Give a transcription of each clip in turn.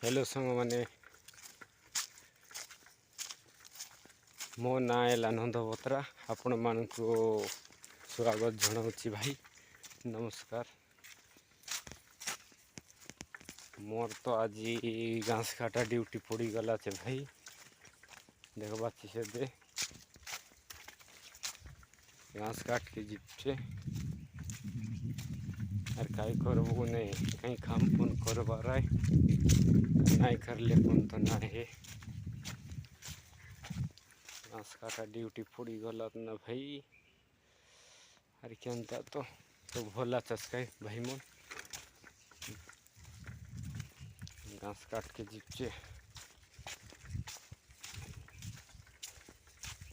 Hello सांग मैंने मो ना आनंद बत्रा आपण मान को स्वागत जनाऊँगी भाई नमस्कार। मोर तो आज घास काटा ड्यूटी पड़ी गला चे भाई देख बाची से दे घास काट के जीपचे और कहीं करबू नहीं कहीं काम पुन करबार नहीं कर ले पुन तो ना है घास काटा ड्यूटी पड़ी गला ना भाई अरे क्या तो भोला चस्काई भाई मन घास काट के जीपचे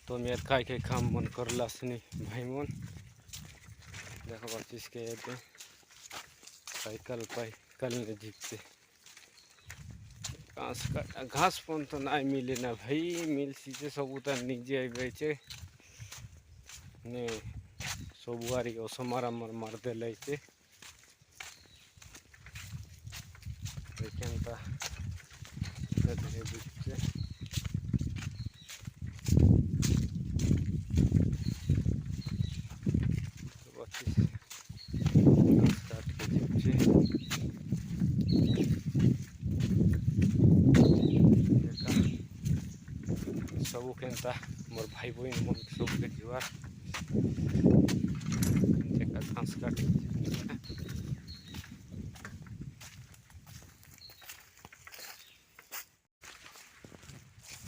तो मेरे काय के काम मन करला सुनी भाई मन देखो बच्चीस के साइकिल पाई कल ने जीपते घास पन तो ना मिले ना भाई मिल सीचे सब उतर निजे आई ने सबुआरी असमारा मार दे लाइते सबू केनता मोर भाई बहन मन सब के जुआर घास काट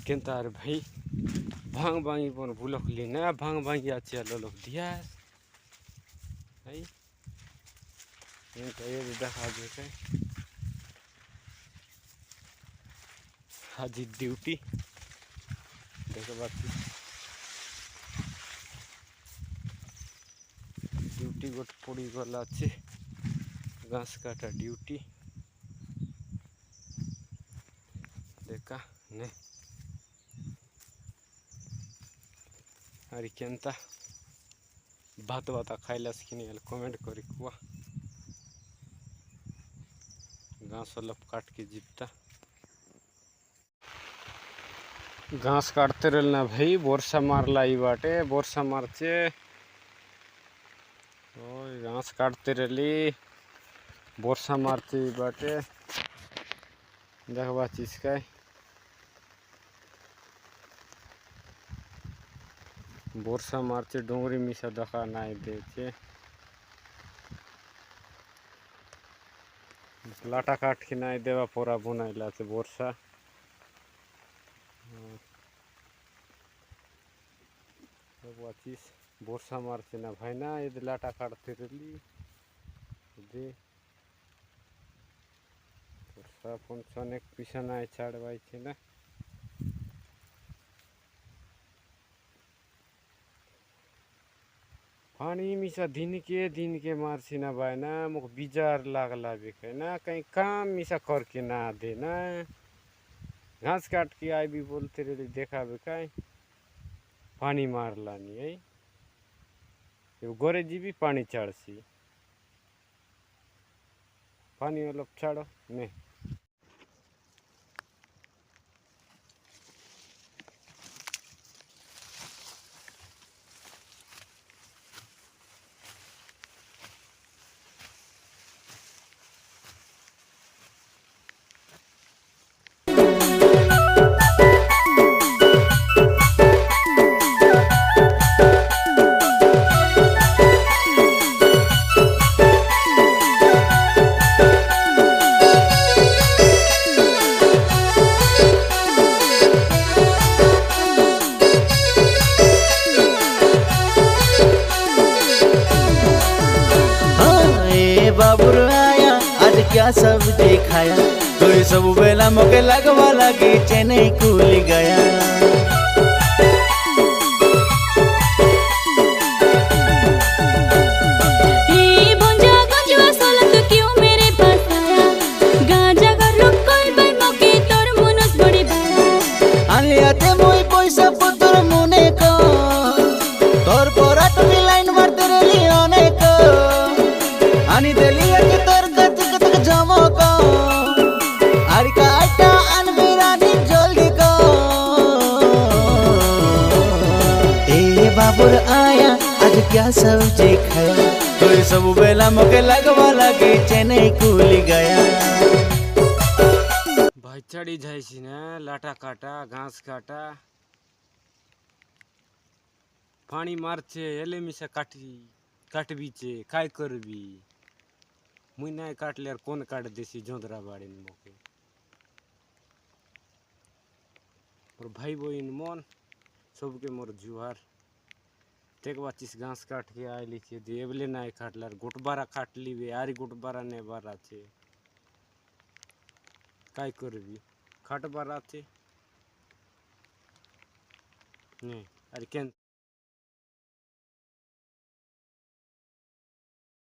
केनता अरे भाई भांग भांगी बन बुलक लेना भांग भांगी आचे लोक दिया है ये देखा दे आज ड्यूटी देखो बाकी ड्यूटी गोटे पड़ी गला अच्छे घास काटा ड्यूटी देखा ने अरे केनता भात भाता खाइला कि नहीं कमेंट करी कुआ घास वाला काट के जीपता घास काटते रहना भाई वर्षा मारला बाटे वर्षा मारचे घास काटते रहली वर्षा मारते बाटे देखबा चीज का वर्षा मारचे डोंगरी मिसा दखा नहीं देचे लाटा काट के नहीं देवा पूरा बुनाइला से वर्षा वर्षा मारचे ना भाई ना ये लाटा काटते रही दे वर्षा पन पीछा ना छाड़वाई ना पानी मिसा दिन के मारसी ना भाई ना मुख बिजार लागला भी ना कहीं काम मिसा करके ना दे ना घास काट के आई भी बोलते रही देखा भी कहीं पानी मारला नहीं है गोरे जी भी पानी चढ़सी पानी मतलब छाड़ो नहीं बाबुर आया आज क्या सब्जी खाया तो सब बेला मोके लगवा लगी चेन्नई खुल गया पैसा पुत्र मुने को तोर पोराट भी लाइन मारते रही अनेक आनी देली तोर गत जमा को आरिका क्या सब्जी खाया तो सब बेला मोके लगवा लगी चेने कुल गया। भाई चढ़ी जाइसी ना लाटा काटा घास काटा पानी मारছে এলে মিশা কাটবিছে काय করবি মুই নাই কাটলে আর কোন কাট দেছি জোঁদরা বাড়ির মুখে और भाई बहन मन सबके मोर जुहार देख बाचिस घास काट के आए लिखे देवले नाय काटलार गोटबारा काट लिबे आरी गोटबारा ने बारा छे काय करबी खाट बारा छे ने अरे केन